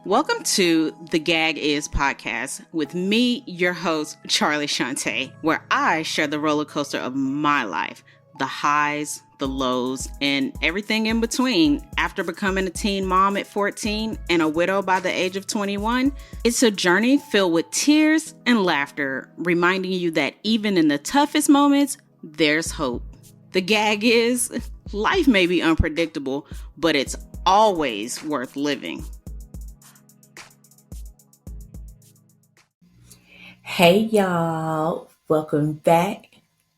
Welcome to the Gag Is podcast with me, your host, Charlie Shantae, where I share the roller coaster of my life, the highs, the lows, and everything in between. After becoming a teen mom at 14 and a widow by the age of 21, it's a journey filled with tears and laughter, reminding you that even in the toughest moments, there's hope. The gag is, life may be unpredictable, but it's always worth living. Hey y'all, welcome back.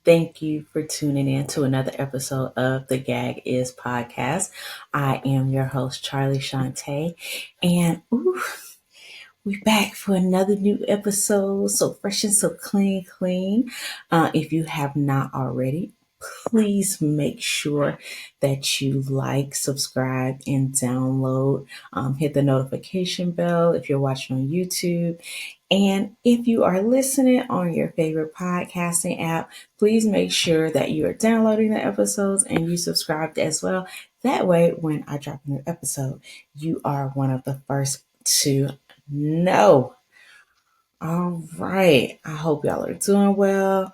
Thank you for tuning in to another episode of the Gag Is podcast. I am your host, Charlie Shantae, and we're back for another new episode. So fresh and so clean. If you have not already, please make sure that you like, subscribe, and download. Hit the notification bell if you're watching on YouTube. And if you are listening on your favorite podcasting app, please make sure that you are downloading the episodes and you subscribed as well. That way, when I drop a new episode, you are one of the first to know. All right. I hope y'all are doing well.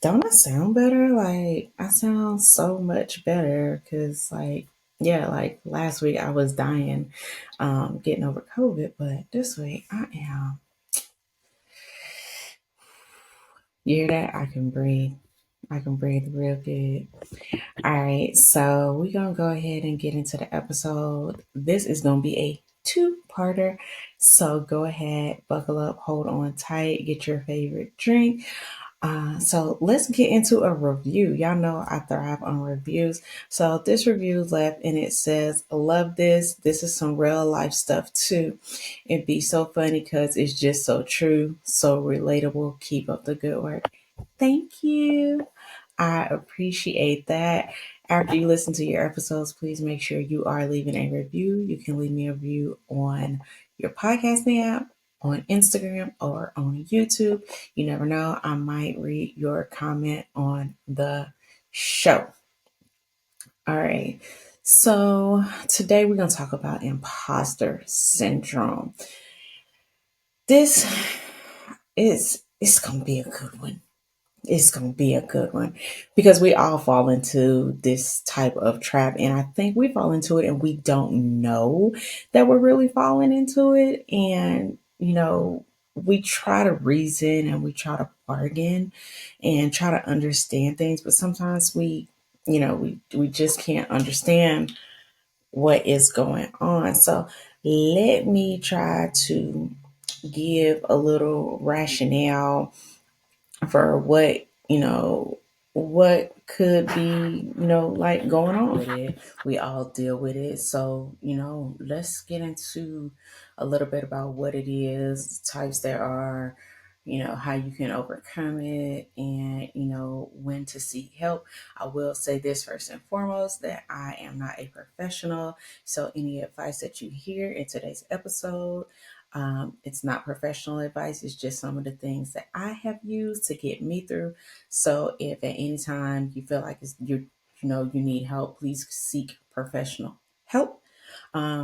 Don't I sound better? Like, I sound so much better because, like last week I was dying, getting over COVID, but this week I am. You hear that? I can breathe. I can breathe real good. All right, so we're gonna go ahead and get into the episode. This is gonna be a two-parter. So go ahead, buckle up, hold on tight, get your favorite drink. So let's get into a review. Y'all know I thrive on reviews. So this review left and it says, love this. This is some real life stuff too. It'd be so funny because it's just so true, so relatable. Keep up the good work. Thank you. I appreciate that. After you listen to your episodes, please make sure you are leaving a review. You can leave me a review on your podcasting app, on Instagram, or on YouTube. You never know, I might read your comment on the show. All right. So today we're going to talk about imposter syndrome. This is it's going to be a good one. It's going to be a good one because we all fall into this type of trap. And I think we fall into it and we don't know that we're really falling into it. And, we try to reason and we try to bargain and try to understand things. But sometimes we just can't understand what is going on. So let me try to give a little rationale for what could be like going on with it. We all deal with it, so let's get into a little bit about what it is, types there are, how you can overcome it, and when to seek help. I will say this first and foremost, that I am not a professional, so any advice that you hear in today's episode, it's not professional advice. It's just some of the things that I have used to get me through. So if at any time you feel like you need help, please seek professional help,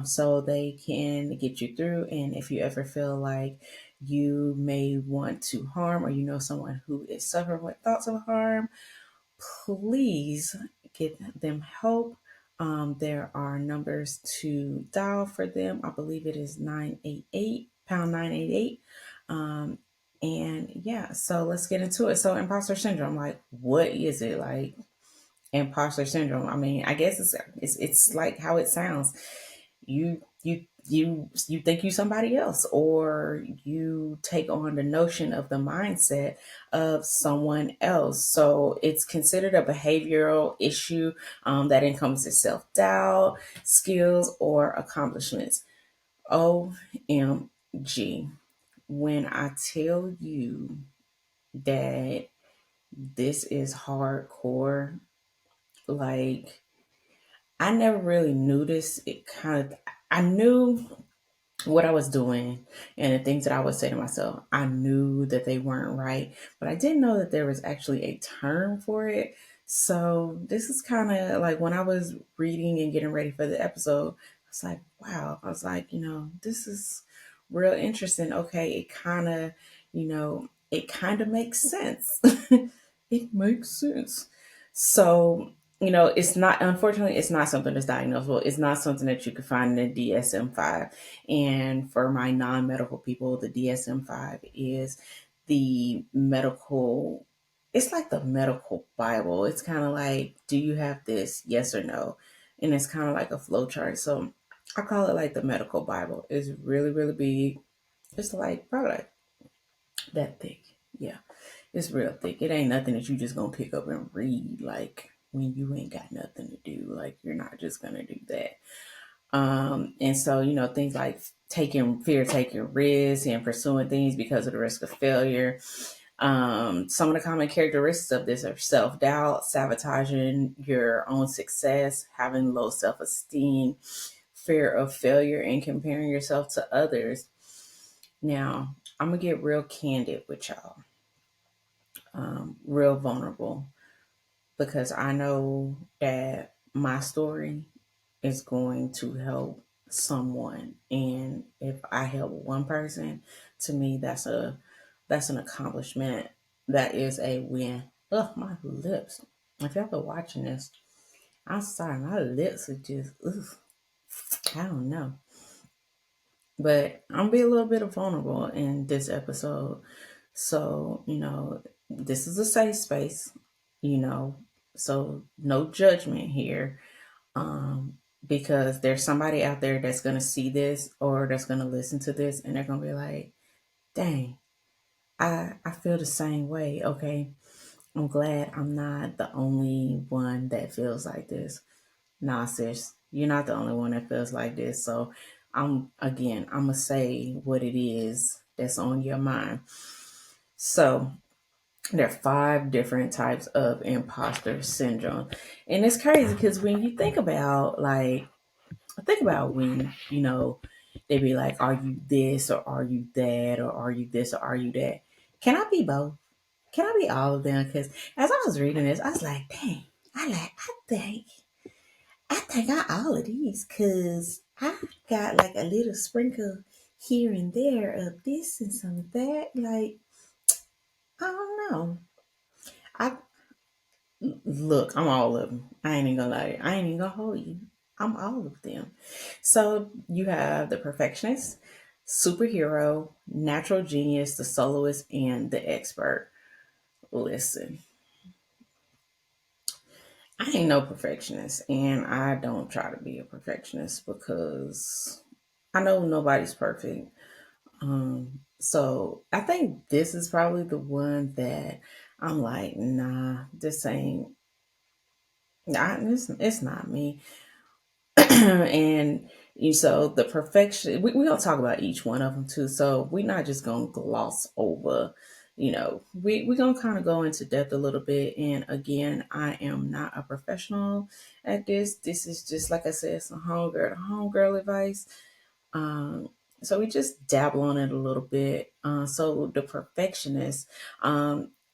so they can get you through. And if you ever feel like you may want to harm, or someone who is suffering with thoughts of harm, please get them help. There are numbers to dial for them. I believe it is 988 pound 988. And yeah, so let's get into it. So imposter syndrome, like, what is it? Like, imposter syndrome, I mean, I guess it's like how it sounds. You think you somebody else, or you take on the notion of the mindset of someone else. So it's considered a behavioral issue that encompasses self-doubt, skills, or accomplishments. OMG, when I tell you that this is hardcore, like, I never really knew this. I knew what I was doing and the things that I would say to myself. I knew that they weren't right, but I didn't know that there was actually a term for it. So this is kind of like when I was reading and getting ready for the episode, was like, wow. I was like, this is real interesting. Okay, it kind of makes sense. It makes sense. So, it's not, unfortunately, it's not something that's diagnosable. It's not something that you can find in the DSM 5. And for my non medical people, the DSM 5 is the medical, it's like the medical Bible. It's kind of like, do you have this? Yes or no? And it's kind of like a flow chart. So I call it like the medical Bible. It's really, really big. It's like probably like that thick. Yeah, it's real thick. It ain't nothing that you just gonna pick up and read like when you ain't got nothing to do. Like you're not just gonna do that. And so, things like taking risks and pursuing things because of the risk of failure. Some of the common characteristics of this are self doubt, sabotaging your own success, having low self esteem, fear of failure, and comparing yourself to others. Now, I'm gonna get real candid with y'all, real vulnerable, because I know that my story is going to help someone, and if I help one person, to me that's an accomplishment. That is a win. Ugh, my lips. If y'all been watching this, I'm sorry, my lips are just ugh, I don't know. But I'm be a little bit vulnerable in this episode. So, this is a safe space, you know, so no judgment here. Because there's somebody out there that's gonna see this or that's gonna listen to this and they're gonna be like, dang, I feel the same way. Okay. I'm glad I'm not the only one that feels like this. Nah, sis, you're not the only one that feels like this. So I'm gonna say what it is that's on your mind. So there are 5 different types of imposter syndrome. And it's crazy because when you think about when, they be like, are you this or are you that or are you this or are you that? Can I be both? Can I be all of them? Because as I was reading this, I was like, dang, think I all of these because I got like a little sprinkle here and there of this and some of that. Like, I don't know. I look, I'm all of them. I ain't even gonna lie. I ain't even gonna hold you. I'm all of them. So you have the perfectionist, superhero, natural genius, the soloist, and the expert. Listen, I ain't no perfectionist, and I don't try to be a perfectionist because I know nobody's perfect. So I think this is probably the one that I'm like, nah, this ain't. Nah, it's not me. And so the perfection, we're gonna talk about each one of them too. So we're not just gonna gloss over, we're gonna kind of go into depth a little bit. And again, I am not a professional at this. This is just like I said, some homegirl advice. Um, so we just dabble on it a little bit. So the perfectionist,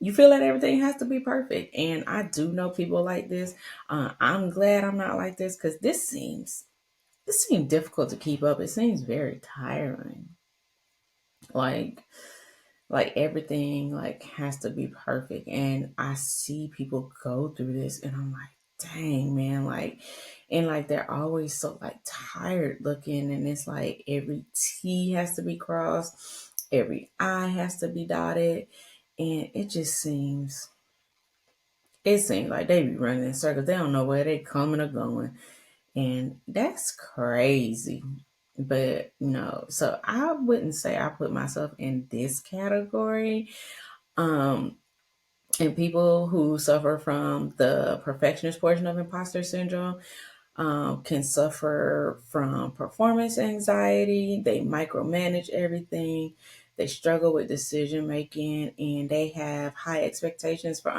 you feel that everything has to be perfect, and I do know people like this. I'm glad I'm not like this because this seems difficult to keep up. It seems very tiring. Like everything like has to be perfect. And I see people go through this and I'm like, dang man, like and like they're always so like tired looking and it's like every T has to be crossed, every I has to be dotted. And it seems like they be running in circles. They don't know where they coming or going. And that's crazy. But no, so I wouldn't say I put myself in this category. Um, and people who suffer from the perfectionist portion of imposter syndrome can suffer from performance anxiety. They micromanage everything. They struggle with decision making, and they have high expectations for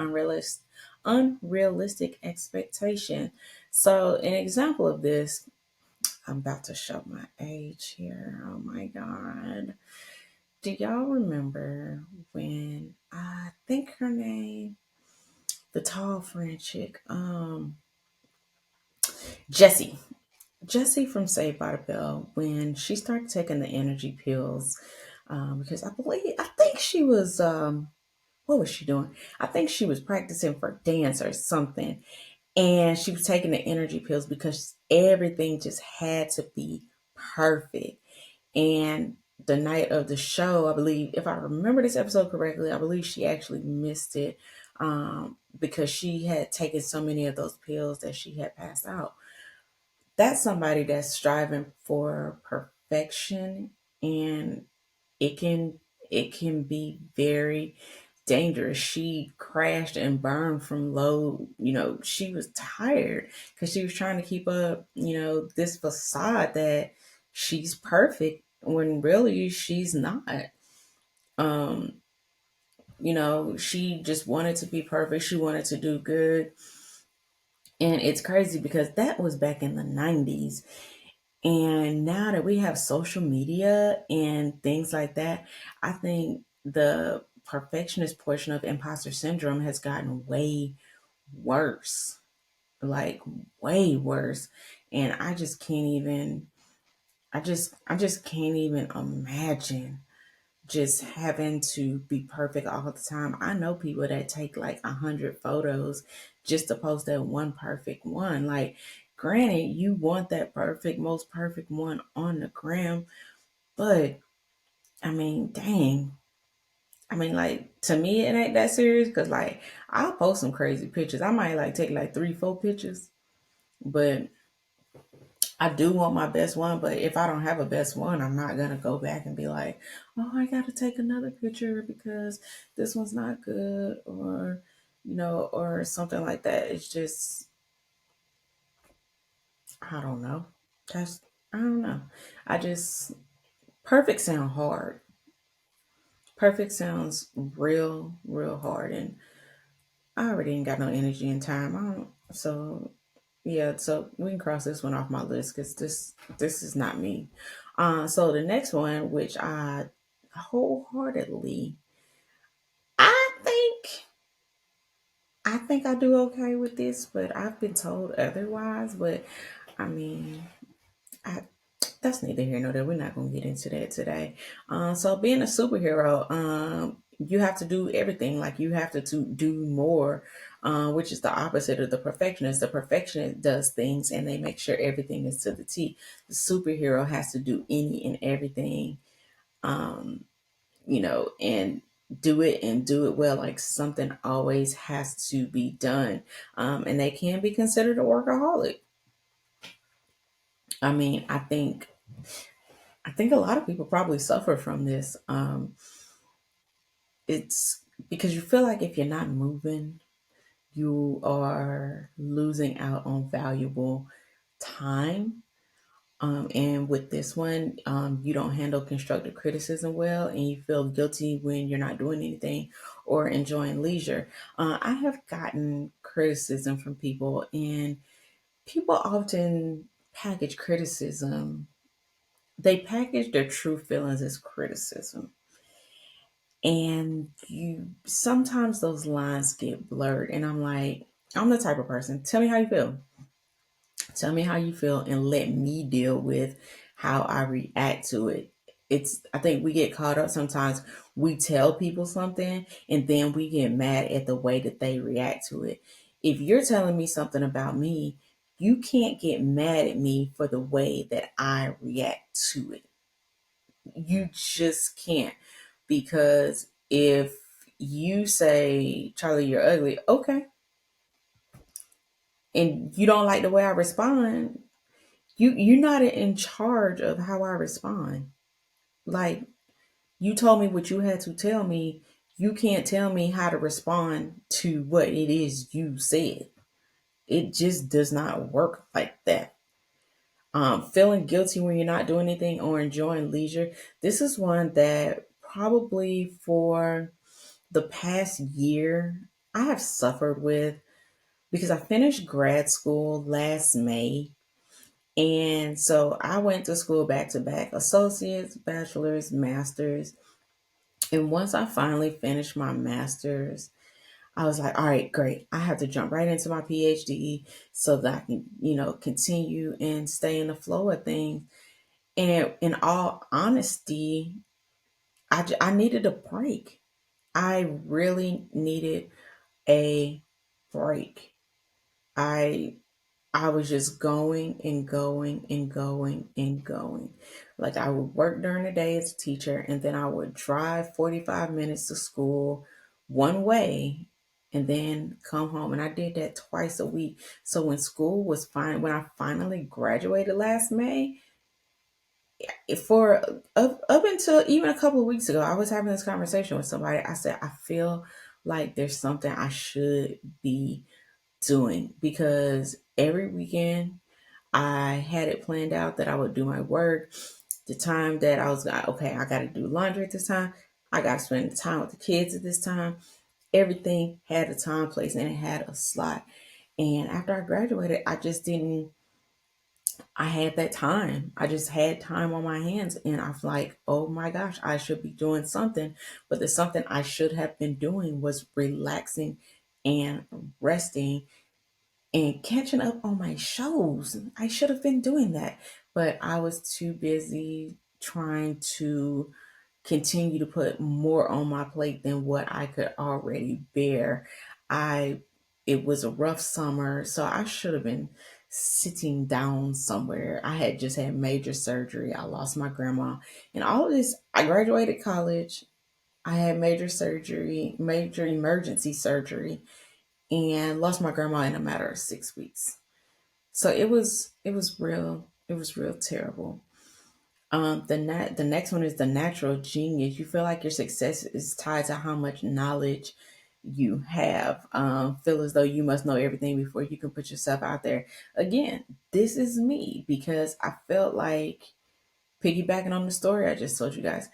unrealistic expectation. So, an example of this, I'm about to show my age here. Oh my god! Do y'all remember when I think her name, the tall friend chick, Jessie? Jessie from Saved by the Bell, when she started taking the energy pills, because I think she was, what was she doing? I think she was practicing for dance or something. And she was taking the energy pills because everything just had to be perfect. And the night of the show, I believe, if I remember this episode correctly, I believe she actually missed it because she had taken so many of those pills that she had passed out. That's somebody that's striving for perfection, and it can it can be very dangerous. She crashed and burned from low, she was tired because she was trying to keep up, this facade that she's perfect when really she's not. um she just wanted to be perfect, she wanted to do good. And it's crazy because that was back in the 90s. And now that we have social media and things like that, I think the perfectionist portion of imposter syndrome has gotten way worse. Like way worse. And I just can't even imagine just having to be perfect all the time. I know people that take like 100 photos just to post that one perfect one. Like, granted, you want that perfect, most perfect one on the gram, but I mean, dang. I mean, like, to me, it ain't that serious because, like, I'll post some crazy pictures. I might like take like 3, 4 pictures, but I do want my best one. But if I don't have a best one, I'm not gonna go back and be like, oh, I gotta take another picture because this one's not good, or or something like that. It's just, I don't know. That's I don't know. I just Perfect sound hard. Perfect sounds real, real hard, and I already ain't got no energy and time. I don't. So yeah, so we can cross this one off my list because this is not me. So the next one, which I wholeheartedly, I think I do okay with this, but I've been told otherwise. But I mean, I that's neither here nor there. We're not gonna get into that today. So being a superhero, you have to do everything. Like, you have to do more, which is the opposite of the perfectionist. The perfectionist does things and they make sure everything is to the T. The superhero has to do any and everything, um, and do it well. Like, something always has to be done, and they can be considered a workaholic. I mean, I think a lot of people probably suffer from this. It's because you feel like if you're not moving, you are losing out on valuable time. And with this one, you don't handle constructive criticism well, and you feel guilty when you're not doing anything or enjoying leisure. I have gotten criticism from people, and people often package criticism, they package their true feelings as criticism. And you sometimes those lines get blurred, and I'm like, I'm the type of person, tell me how you feel. Tell me how you feel and let me deal with how I react to it. I think we get caught up sometimes. We tell people something and then we get mad at the way that they react to it. If you're telling me something about me, you can't get mad at me for the way that I react to it. You just can't. Because if you say, Charlie, you're ugly, okay, and you don't like the way I respond, you're not in charge of how I respond. Like, you told me what you had to tell me. You can't tell me how to respond to what it is you said. It just does not work like that. Feeling guilty when you're not doing anything or enjoying leisure. This is one that probably for the past year I have suffered with, because I finished grad school last May. And so I went to school back to back, associates, bachelor's, master's. And once I finally finished my master's, I was like, all right, great. I have to jump right into my PhD so that I can, continue and stay in the flow of things. And in all honesty, I needed a break. I really needed a break. I I was just going and going and going and going. Like I would work during the day as a teacher and then I would drive 45 minutes to school one way and then come home. And I did that twice a week. So when school was fine, when I finally graduated last May, for up until even a couple of weeks ago, I was having this conversation with somebody. I said, I feel like there's something I should be doing because every weekend I had it planned out that I would do my work. The time that I was like, okay, I got to do laundry at this time. I got to spend time with the kids at this time. Everything had a time, place, and it had a slot. And after I graduated, I just didn't. I had that time. I just had time on my hands, and I was like, oh my gosh, I should be doing something. But the something I should have been doing was relaxing and resting and catching up on my shows. I should have been doing that, but I was too busy trying to continue to put more on my plate than what I could already bear. I It was a rough summer, so I should have been sitting down somewhere. I had just had major surgery. I lost my grandma and all of this. I graduated college. I had major surgery, major emergency surgery, and lost my grandma in a matter of 6 weeks. So it was real terrible. The next one is the natural genius. You feel like your success is tied to how much knowledge you have. Feel as though you must know everything before you can put yourself out there. Again, this is me because I felt like piggybacking on the story I just told you guys.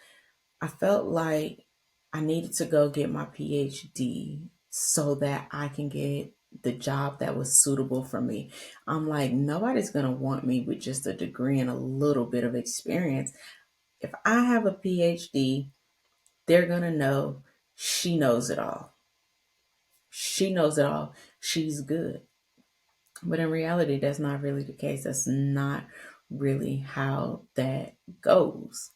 I felt like I needed to go get my PhD so that I can get the job that was suitable for me. I'm like, nobody's going to want me with just a degree and a little bit of experience. If I have a PhD, they're going to know she knows it all. She knows it all. She's good. But in reality, that's not really the case. That's not really how that goes.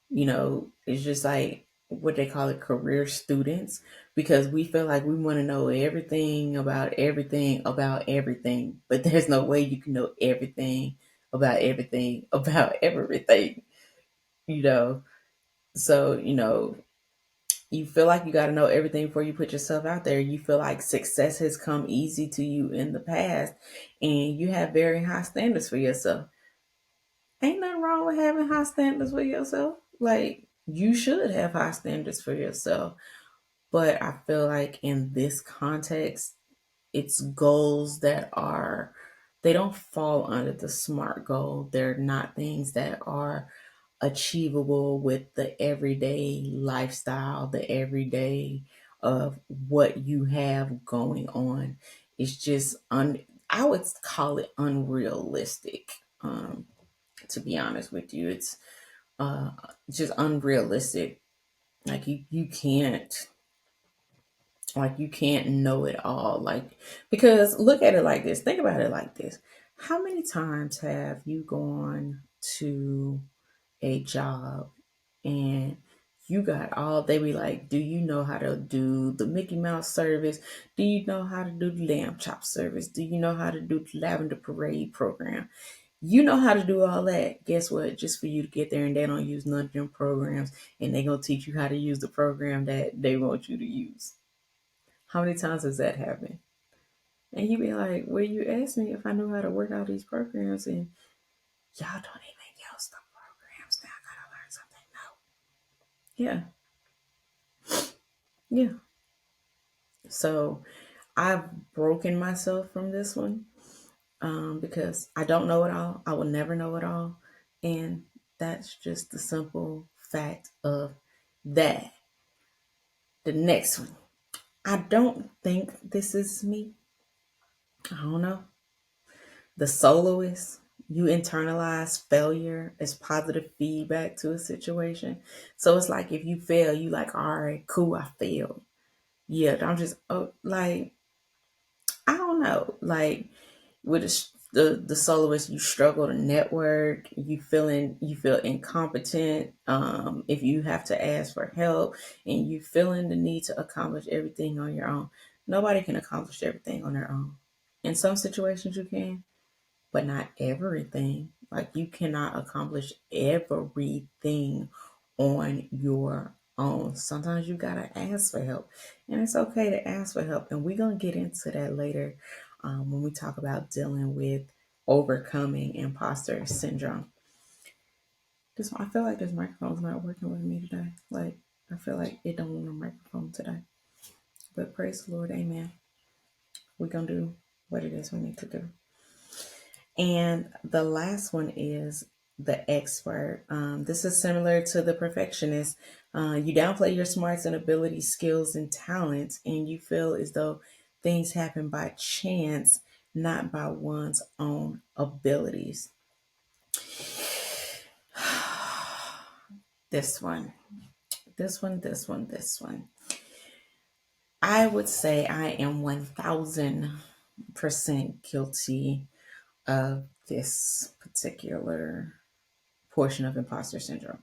It's just like what they call it career students because we feel like we want to know everything about everything, but there's no way you can know everything about everything, you know. So, you feel like you got to know everything before you put yourself out there. You feel like success has come easy to you in the past and you have very high standards for yourself. Ain't nothing wrong with having high standards for yourself. Like, you should have high standards for yourself. But I feel like in this context, it's goals they don't fall under the SMART goal. They're not things that are achievable with the everyday lifestyle, the everyday of what you have going on. It's just, I would call it unrealistic. To be honest with you, it's uh, just unrealistic. Like you can't know it all. Like because look at it like this. Think about it like this. How many times have you gone to a job and you got all they be like, do you know how to do the Mickey Mouse service? Do you know how to do the lamb chop service? Do you know how to do the lavender parade program? You know how to do all that. Guess what? Just for you to get there and they don't use none of them programs and they gonna teach you how to use the program that they want you to use. How many times has that happened? And you be like, well, you asked me if I knew how to work out these programs and y'all don't even use the programs. Now I gotta learn something new. Yeah. Yeah. So I've broken myself from this one because I don't know it all. I will never know it all. And that's just the simple fact of that. The next one. I don't think this is me. I don't know. The soloist. You internalize failure as positive feedback to a situation. So it's like if you fail, you like, all right, cool, I failed. yeah, I'm just like I don't know, like with the soloist, you struggle to network. You feel incompetent. If you have to ask for help and you feeling the need to accomplish everything on your own, nobody can accomplish everything on their own. In some situations, you can, but not everything. Like you cannot accomplish everything on your own. Sometimes you gotta ask for help, and it's okay to ask for help. And we're gonna get into that later when we talk about dealing with overcoming imposter syndrome. I feel like this microphone's not working with me today. Like I feel like it don't want a microphone today. But praise the Lord, Amen. We're gonna do what it is we need to do. And the last one is the expert. This is similar to the perfectionist. You downplay your smarts and abilities, skills, and talents, and you feel as though things happen by chance, not by one's own abilities. This one, this one. I would say I am 1000% guilty of this particular portion of imposter syndrome.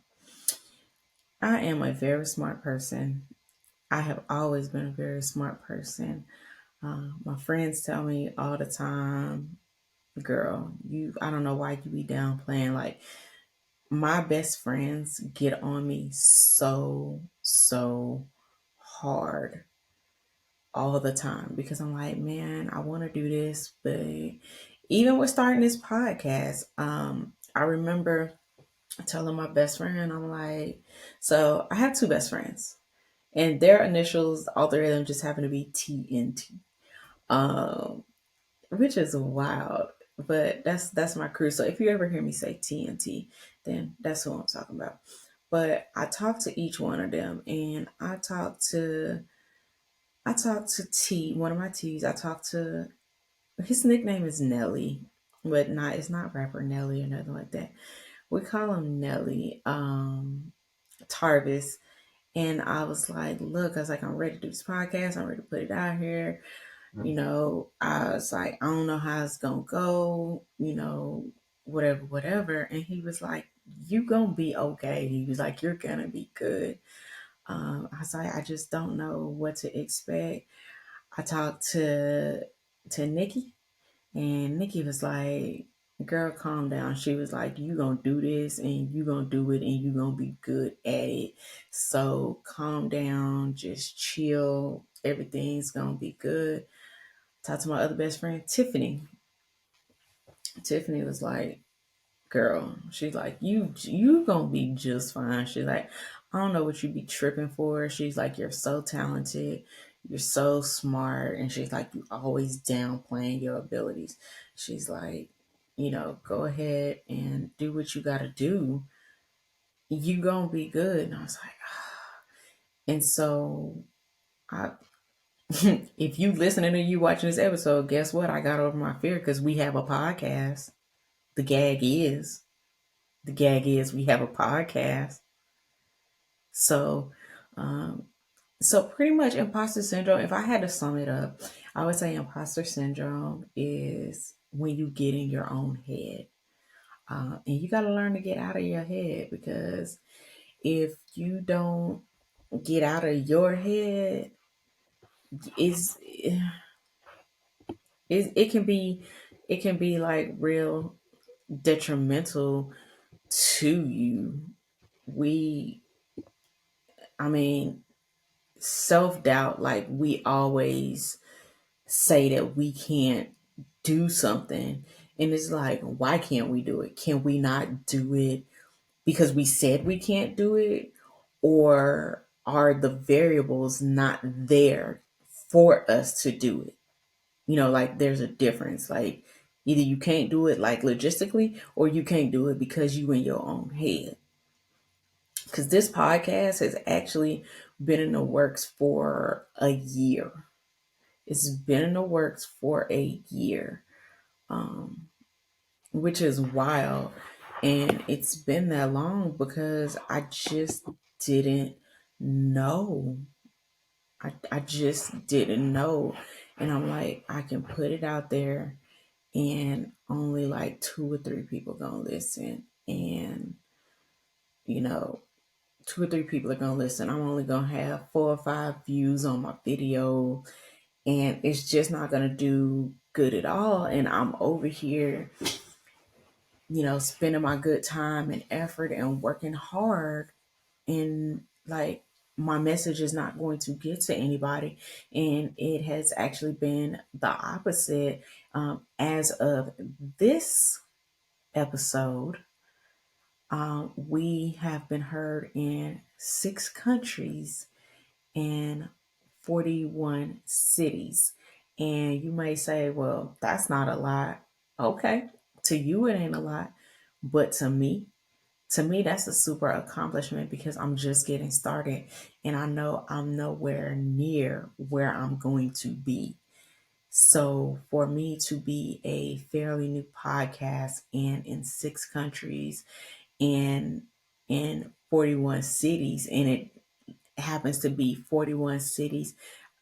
I am a very smart person. I have always been a very smart person. My friends tell me all the time, girl, I don't know why you be downplaying. Like, my best friends get on me so hard all the time because I'm like, man, I want to do this. But even with starting this podcast, I remember telling my best friend, I'm like, so I have two best friends, and their initials, all three of them, just happen to be TNT, um, which is wild. But that's my crew. So if you ever hear me say TNT, then that's who I'm talking about. But I talked to each one of them, and I talked to T, one of my T's. I talked to his nickname is Nelly, but not it's not rapper Nelly or nothing like that. We call him Nelly. Tarvis. And I was like, look, I was like, I'm ready to do this podcast. I'm ready to put it out here. You know, I was like, I don't know how it's going to go, whatever. And he was like, you going to be okay. He was like, you're going to be good. I was like, I just don't know what to expect. I talked to Nikki, and Nikki was like, girl, calm down. She was like, you gonna do this and you gonna do it and you gonna be good at it. So calm down, just chill. Everything's gonna be good. Talked to my other best friend, Tiffany. Tiffany was like, girl, she's like, you gonna be just fine. She's like, I don't know what you be tripping for. She's like, you're so talented, you're so smart, and she's like, you always downplaying your abilities. She's like, go ahead and do what you gotta do. You gonna be good. And I was like, and so I if you listening or you watching this episode, guess what? I got over my fear because we have a podcast. The gag is the gag is we have a podcast. So, um, so pretty much imposter syndrome, if I had to sum it up, I would say imposter syndrome is when you get in your own head. And you got to learn to get out of your head because if you don't get out of your head, it's, it can be like real detrimental to you. We, I mean, self doubt, like we always say that we can't do something. And it's like, why can't we do it? Can we not do it because we said we can't do it? Or are the variables not there for us to do it? Like there's a difference. Like either you can't do it like logistically, or you can't do it because you in your own head. Because this podcast has actually been in the works for a year. It's been in the works for a year, which is wild. And it's been that long because I just didn't know. I just didn't know. And I'm like, I can put it out there and only like 2 or 3 people gonna listen. And, you know, 2 or 3 people are gonna listen. I'm only gonna have 4 or 5 views on my video, and it's just not gonna do good at all. And I'm over here, spending my good time and effort and working hard, and like my message is not going to get to anybody. And it has actually been the opposite. As of this episode, we have been heard in 6 countries and 41 cities. And you may say, well, that's not a lot. Okay, to you, it ain't a lot. But to me, that's a super accomplishment because I'm just getting started, and I know I'm nowhere near where I'm going to be. So for me to be a fairly new podcast and in 6 countries and in 41 cities, and it happens to be 41 cities,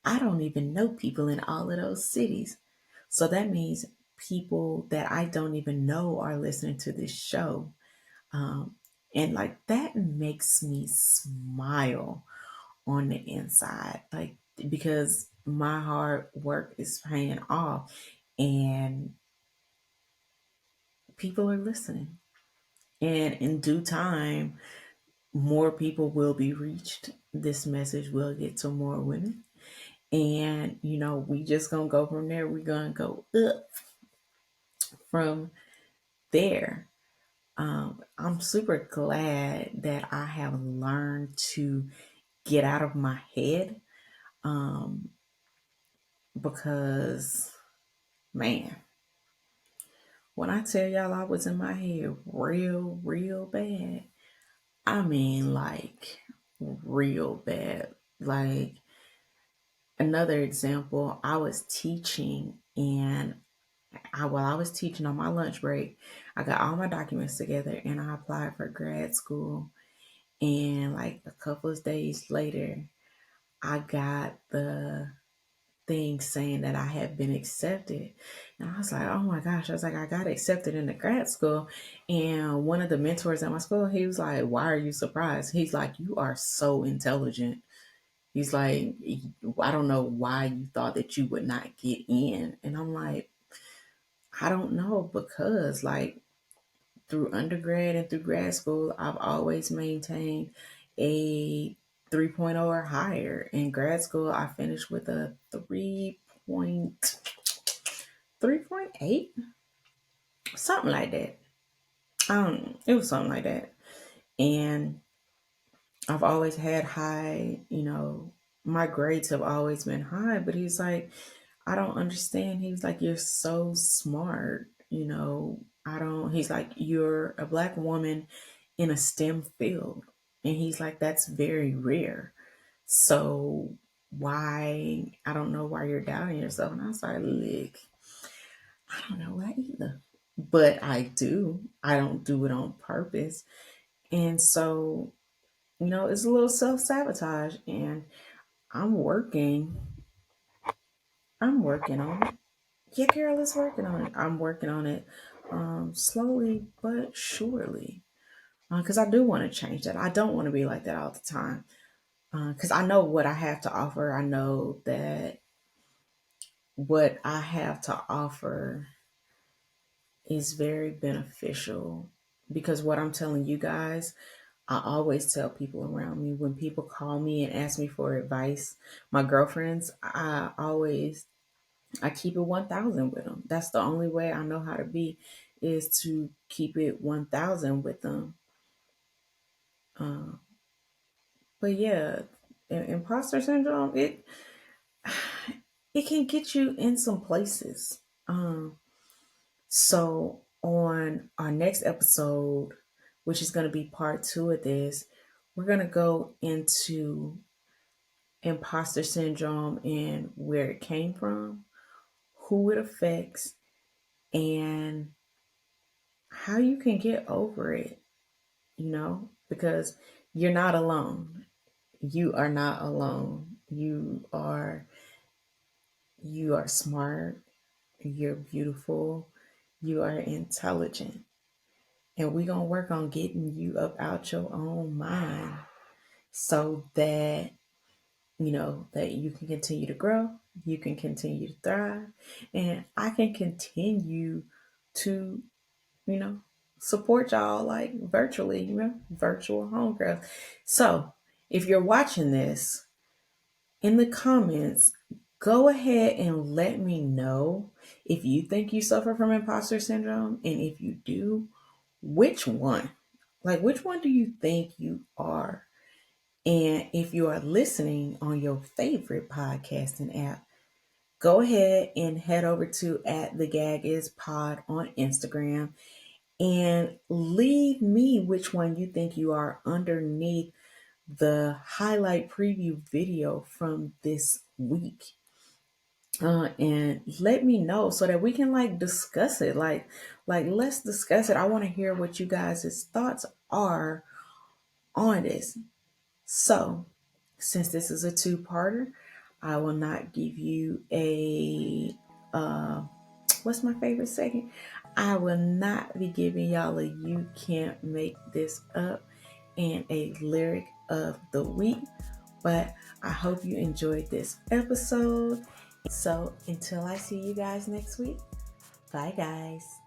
I don't even know people in all of those cities. So that means people that I don't even know are listening to this show. Um, and like that makes me smile on the inside, like because my hard work is paying off and people are listening. And in due time, more people will be reached. This message will get to more women. And, we just gonna go from there. We're gonna go up from there. I'm super glad that I have learned to get out of my head, um, because, man, when I tell y'all I was in my head real, real bad, I mean, like, real bad. Like, another example, I was teaching, and while I was teaching on my lunch break, I got all my documents together and I applied for grad school. And like a couple of days later, I got the thing saying that I had been accepted. And I was like, oh my gosh. I was like, I got accepted into grad school. And one of the mentors at my school, he was like, why are you surprised? He's like, you are so intelligent. He's like, I don't know why you thought that you would not get in. And I'm like, I don't know, because like through undergrad and through grad school, I've always maintained a 3.0 or higher. In grad school, I finished with a 3.8, something like that. It was something like that. And I've always had high, my grades have always been high, but he's like, I don't understand. He was like, you're so smart. I don't, he's like, you're a black woman in a STEM field. And he's like, that's very rare. So why, I don't know why you're doubting yourself. And I was like, look, I don't know why either. But I do. I don't do it on purpose. And so, it's a little self sabotage. And I'm working. I'm working on it. Yeah, Carol is working on it. I'm working on it, slowly but surely. Because I do want to change that. I don't want to be like that all the time. Because I know what I have to offer. I know that what I have to offer is very beneficial. Because what I'm telling you guys, I always tell people around me when people call me and ask me for advice. My girlfriends, I keep it 1,000 with them. That's the only way I know how to be, is to keep it 1,000 with them. Uh, but yeah, imposter syndrome, it can get you in some places. So on our next episode, which is going to be part 2 of this, we're going to go into imposter syndrome and where it came from, who it affects, and how you can get over it, because you're not alone. You are not alone. You are smart, you're beautiful, you are intelligent. And we're gonna work on getting you up out your own mind so that that you can continue to grow, you can continue to thrive, and I can continue to, you know, support y'all like virtually, virtual homegirls. So if you're watching this, in the comments, go ahead and let me know if you think you suffer from imposter syndrome. And if you do, which one? Like, which one do you think you are? And if you are listening on your favorite podcasting app, go ahead and head over to at the gag is pod on Instagram and leave me which one you think you are underneath the highlight preview video from this week. And let me know so that we can like discuss it. Like let's discuss it. I want to hear what you guys' thoughts are on this. So, since this is a two-parter, I will not give you a what's my favorite second? I will not be giving y'all a you can't make this up and a lyric of the week, but I hope you enjoyed this episode. So, until I see you guys next week, bye guys.